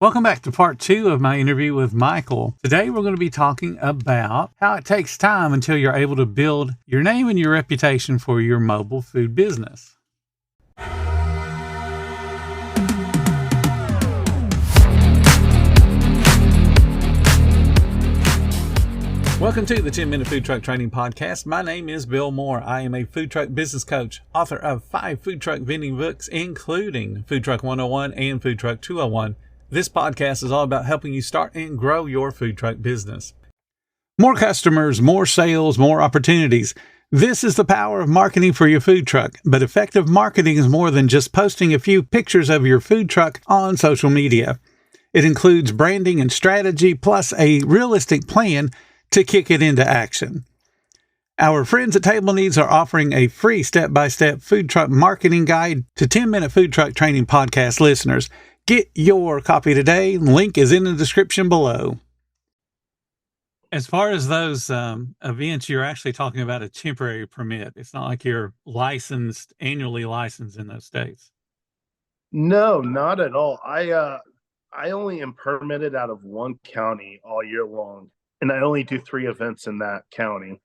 Welcome back to part 2 of my interview with Michael. Today we're going to be talking about how it takes time until you're able to build your name and your reputation for your mobile food business. Welcome to the 10-Minute Food Truck Training Podcast. My name is Bill Moore. I am a food truck business coach, author of 5 food truck vending books, including Food Truck 101 and Food Truck 201. This podcast is all about helping you start and grow your food truck business. More customers, more sales, more opportunities. This is the power of marketing for your food truck. But effective marketing is more than just posting a few pictures of your food truck on social media. It includes branding and strategy, plus a realistic plan to kick it into action. Our friends at Table Needs are offering a free step-by-step food truck marketing guide to 10-Minute Food Truck Training Podcast listeners. Get your copy today. Link is in the description below. As far as those events, you're actually talking about a temporary permit. It's not like you're annually licensed in those states. No, not at all. I only am permitted out of one county all year long, and I only do 3 events in that county.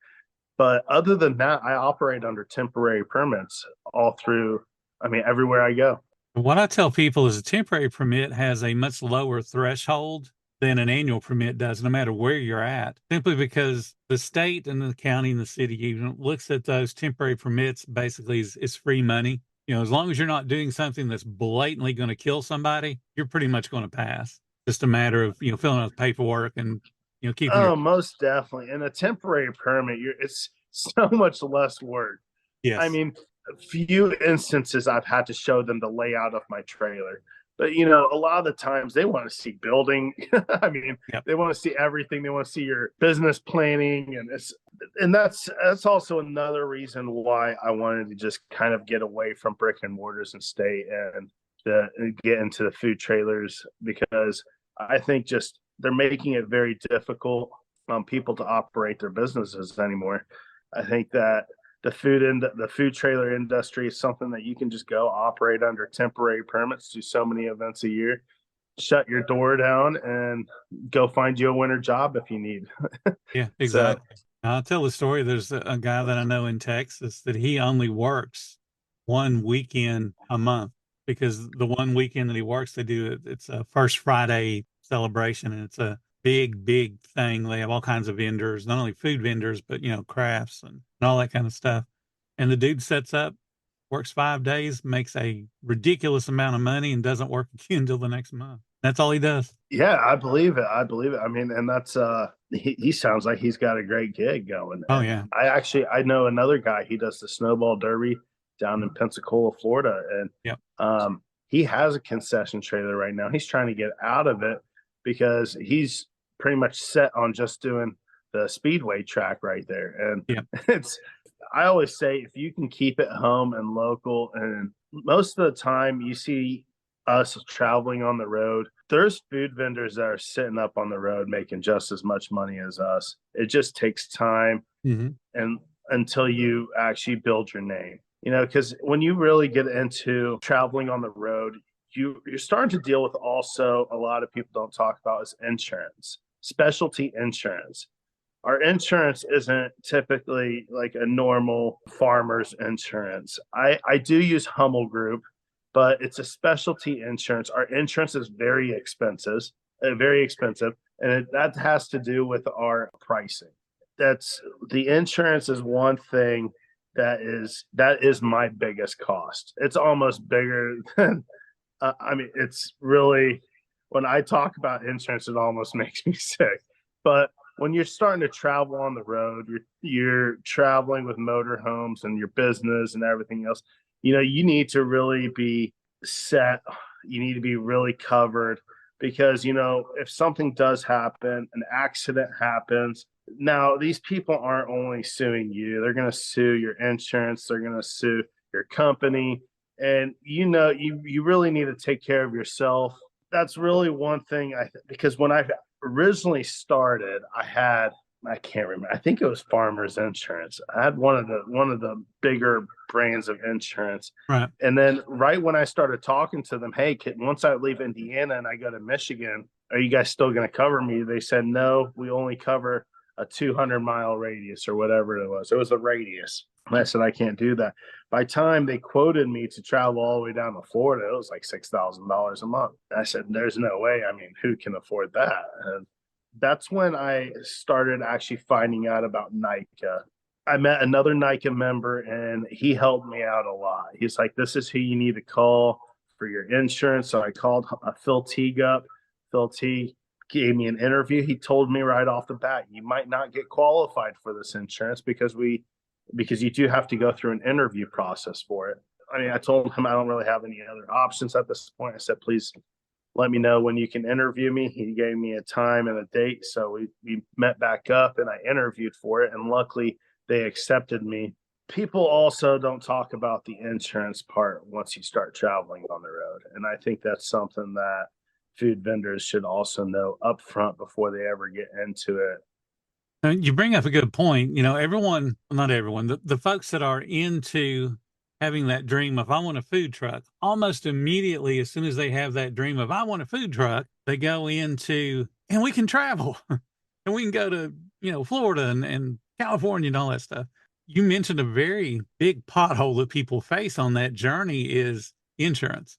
But other than that, I operate under temporary permits all through, everywhere I go. What I tell people is a temporary permit has a much lower threshold than an annual permit does, no matter where you're at, simply because the state and the county and the city even looks at those temporary permits basically as free money. You know, as long as you're not doing something that's blatantly going to kill somebody, you're pretty much going to pass. Just a matter of, filling out the paperwork and, keeping most definitely. And a temporary permit, it's so much less work. Yes. A few instances I've had to show them the layout of my trailer, but a lot of the times they want to see building. Yep. They want to see everything. They want to see your business planning, and that's also another reason why I wanted to just kind of get away from brick and mortars and stay and get into the food trailers, because I think just they're making it very difficult on people to operate their businesses anymore. I think that the food trailer industry is something that you can just go operate under temporary permits, do so many events a year, shut your door down, and go find you a winter job if you need. Yeah, exactly. I'll tell the story. There's a guy that I know in Texas that he only works one weekend a month, because the one weekend that he works, it's a First Friday celebration, and it's a big thing. They have all kinds of vendors, not only food vendors, but crafts and all that kind of stuff. And the dude sets up, works 5 days, makes a ridiculous amount of money, and doesn't work again until the next month. That's all he does. Yeah, I believe it. And that's he sounds like he's got a great gig going. Oh yeah. I know another guy. He does the snowball derby down in Pensacola, Florida, and yep. He has a concession trailer right now. He's trying to get out of it because he's pretty much set on just doing the speedway track right there. And yep. I always say, if you can keep it home and local, and most of the time you see us traveling on the road, there's food vendors that are sitting up on the road making just as much money as us. It just takes time and until you actually build your name. Because when you really get into traveling on the road, you're starting to deal with also a lot of people don't talk about is insurance, specialty insurance. Our insurance isn't typically like a normal farmer's insurance. I do use Hummel Group, but it's a specialty insurance. Our insurance is very expensive, and that has to do with our pricing. That's the insurance is one thing that is my biggest cost. It's almost bigger than it's really, when I talk about insurance, it almost makes me sick. But when you're starting to travel on the road, you're traveling with motorhomes and your business and everything else, you need to really be set. You need to be really covered, because, if something does happen, an accident happens, now these people aren't only suing you, they're going to sue your insurance, they're going to sue your company. And, you really need to take care of yourself. That's really one thing because when I originally started, I had I can't remember. I think it was Farmers Insurance. I had one of the bigger brands of insurance. Right. And then right when I started talking to them, hey, once I leave Indiana and I go to Michigan, are you guys still going to cover me? They said, no, we only cover a 200-mile radius or whatever it was. It was a radius. And I said, I can't do that. By the time they quoted me to travel all the way down to Florida, it was like $6,000 a month. I said, there's no way. I mean, who can afford that? And that's when I started actually finding out about NICA. I met another NICA member and he helped me out a lot. He's like, this is who you need to call for your insurance. So I called Phil Teague up. Phil Teague gave me an interview. He told me right off the bat, you might not get qualified for this insurance because you do have to go through an interview process for it. I mean, I told him I don't really have any other options at this point. I said, please let me know when you can interview me. He gave me a time and a date. So we met back up and I interviewed for it. And luckily they accepted me. People also don't talk about the insurance part once you start traveling on the road. And I think that's something that food vendors should also know up front before they ever get into it. You bring up a good point. You know, everyone, well, not everyone, the folks that are into having that dream of, I want a food truck, almost immediately, as soon as they have that dream of, I want a food truck, they go into, and we can travel and we can go to, Florida and California and all that stuff. You mentioned a very big pothole that people face on that journey is insurance.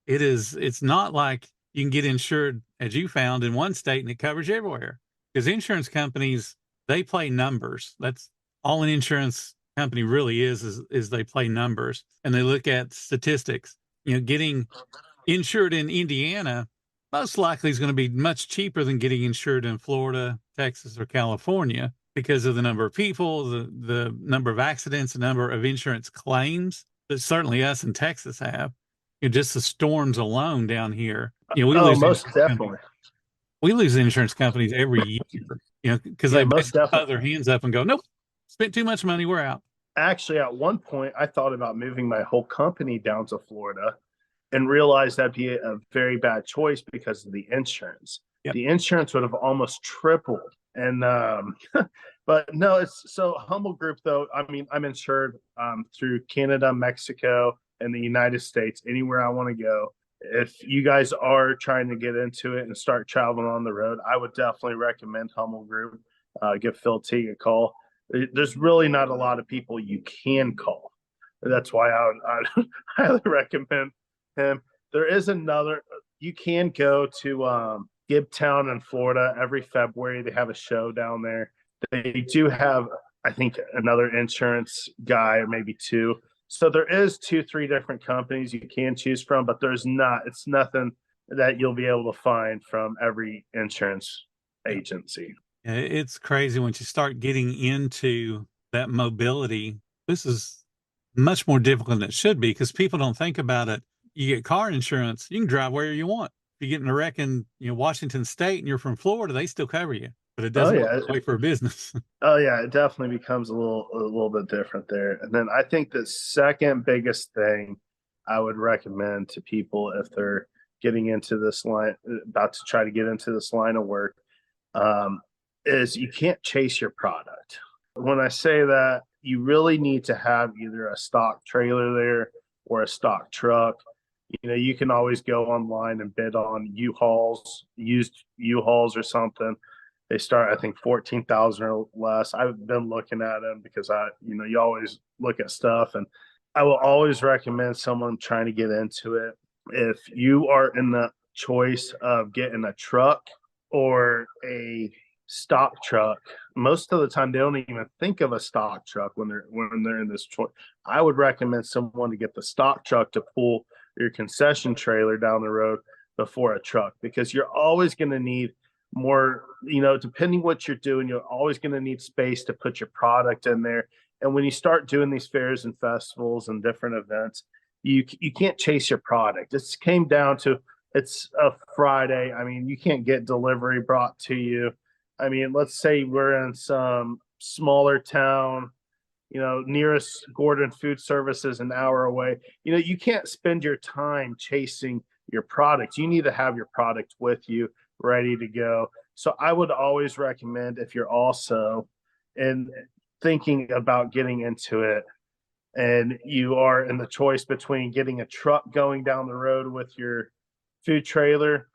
It's not like you can get insured as you found in one state and it covers you everywhere. Because insurance companies, they play numbers. That's all an insurance company really is they play numbers and they look at statistics. Getting insured in Indiana most likely is going to be much cheaper than getting insured in Florida, Texas, or California because of the number of people, the number of accidents, the number of insurance claims that certainly us in Texas have. Just the storms alone down here. We Oh, lose most insurance companies. definitely. We lose insurance companies every year, because Yeah, they most basically throw definitely. their hands up and go, nope, spent too much money, we're out. Actually, at one point, I thought about moving my whole company down to Florida and realized that'd be a very bad choice because of the insurance. Yep. The insurance would have almost tripled. And, but no, it's so Humble Group, though. I mean, I'm insured through Canada, Mexico, and the United States, anywhere I want to go. If you guys are trying to get into it and start traveling on the road, I would definitely recommend Humble Group. Give Phil Teague a call. There's really not a lot of people you can call. That's why I highly recommend him. There is another, you can go to Gibtown in Florida every February. They have a show down there. They do have, I think, another insurance guy or maybe two. So there is 2-3 different companies you can choose from, but it's nothing that you'll be able to find from every insurance agency. It's crazy once you start getting into that mobility. This is much more difficult than it should be because people don't think about it. You get car insurance, you can drive wherever you want. If you get in a wreck in Washington State and you're from Florida, they still cover you, but it Oh doesn't work yeah, that way for a business. oh yeah, it definitely becomes a little bit different there. And then I think the second biggest thing I would recommend to people if they're getting into this line, about to try to get into this line of work, um, is you can't chase your product. When I say that, you really need to have either a stock trailer there or a stock truck. You can always go online and bid on U-Hauls, used U-Hauls or something. They start, I think, 14,000 or less. I've been looking at them because you always look at stuff, and I will always recommend someone trying to get into it. If you are in the choice of getting a truck or a stock truck, most of the time they don't even think of a stock truck when they're in this choice. I would recommend someone to get the stock truck to pull your concession trailer down the road before a truck, because you're always going to need more, depending what you're doing, you're always going to need space to put your product in there. And when you start doing these fairs and festivals and different events, you can't chase your product. It came down to, it's a Friday. I mean, you can't get delivery brought to you. I mean, let's say we're in some smaller town, nearest Gordon Food Service is an hour away. You can't spend your time chasing your product. You need to have your product with you, ready to go. So I would always recommend, if you're also in thinking about getting into it and you are in the choice between getting a truck going down the road with your food trailer,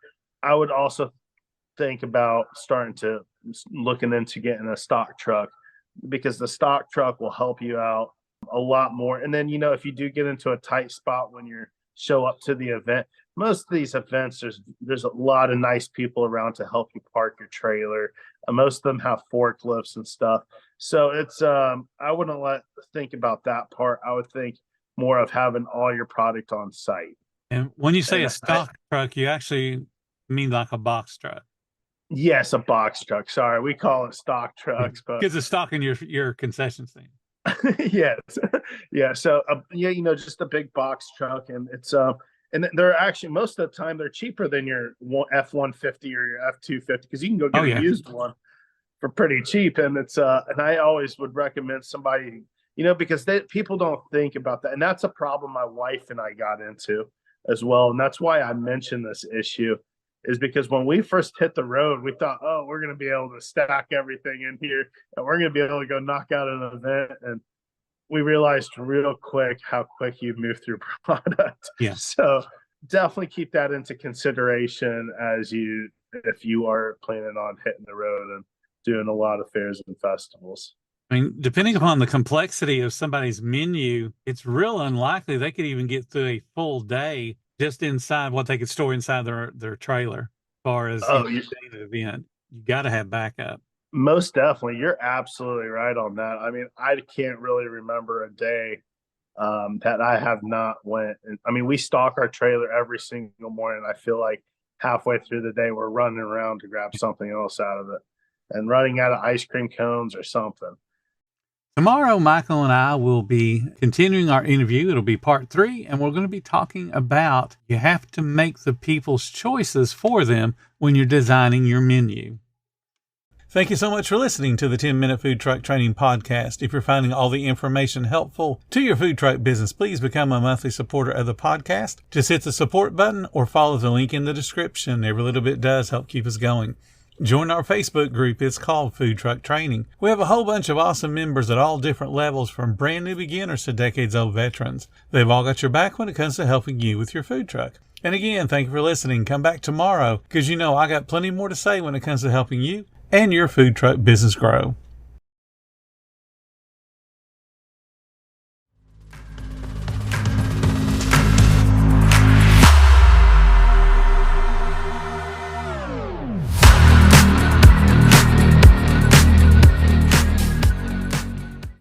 I would also think about starting to looking into getting a stock truck, because the stock truck will help you out a lot more. And then, if you do get into a tight spot when you show up to the event, most of these events, there's a lot of nice people around to help you park your trailer. Most of them have forklifts and stuff. So it's I wouldn't think about that part. I would think more of having all your product on site. And when you say And a stock truck, you actually mean like a box truck. yes, a box truck. Sorry, we call it stock trucks, but Because it's stock in your concession stand. yes, yeah. So yeah, just a big box truck, and it's and they're actually, most of the time, they're cheaper than your F-150 or your F-250, because you can go Oh, get yeah. a used one for pretty cheap. And it's and I always would recommend somebody, because people don't think about that, and that's a problem my wife and I got into as well. And that's why I mentioned this issue, is because when we first hit the road, we thought, oh, we're going to be able to stack everything in here and we're going to be able to go knock out an event. And we realized real quick how quick you move through product. Yeah. So definitely keep that into consideration if you are planning on hitting the road and doing a lot of fairs and festivals. I mean, depending upon the complexity of somebody's menu, it's real unlikely they could even get through a full day just inside what they could store inside their trailer. As far as the event, you got to have backup. Most definitely. You're absolutely right on that. I mean, I can't really remember a day that I have not went. And I mean, we stock our trailer every single morning. I feel like halfway through the day, we're running around to grab something else out of it and running out of ice cream cones or something. Tomorrow, Michael and I will be continuing our interview. It'll be part 3, and we're going to be talking about you have to make the people's choices for them when you're designing your menu. Thank you so much for listening to the 10-Minute Food Truck Training Podcast. If you're finding all the information helpful to your food truck business, please become a monthly supporter of the podcast. Just hit the support button or follow the link in the description. Every little bit does help keep us going. Join our Facebook group. It's called Food Truck Training. We have a whole bunch of awesome members at all different levels, from brand new beginners to decades-old veterans. They've all got your back when it comes to helping you with your food truck. And again, thank you for listening. Come back tomorrow, because I got plenty more to say when it comes to helping you and your food truck business grow.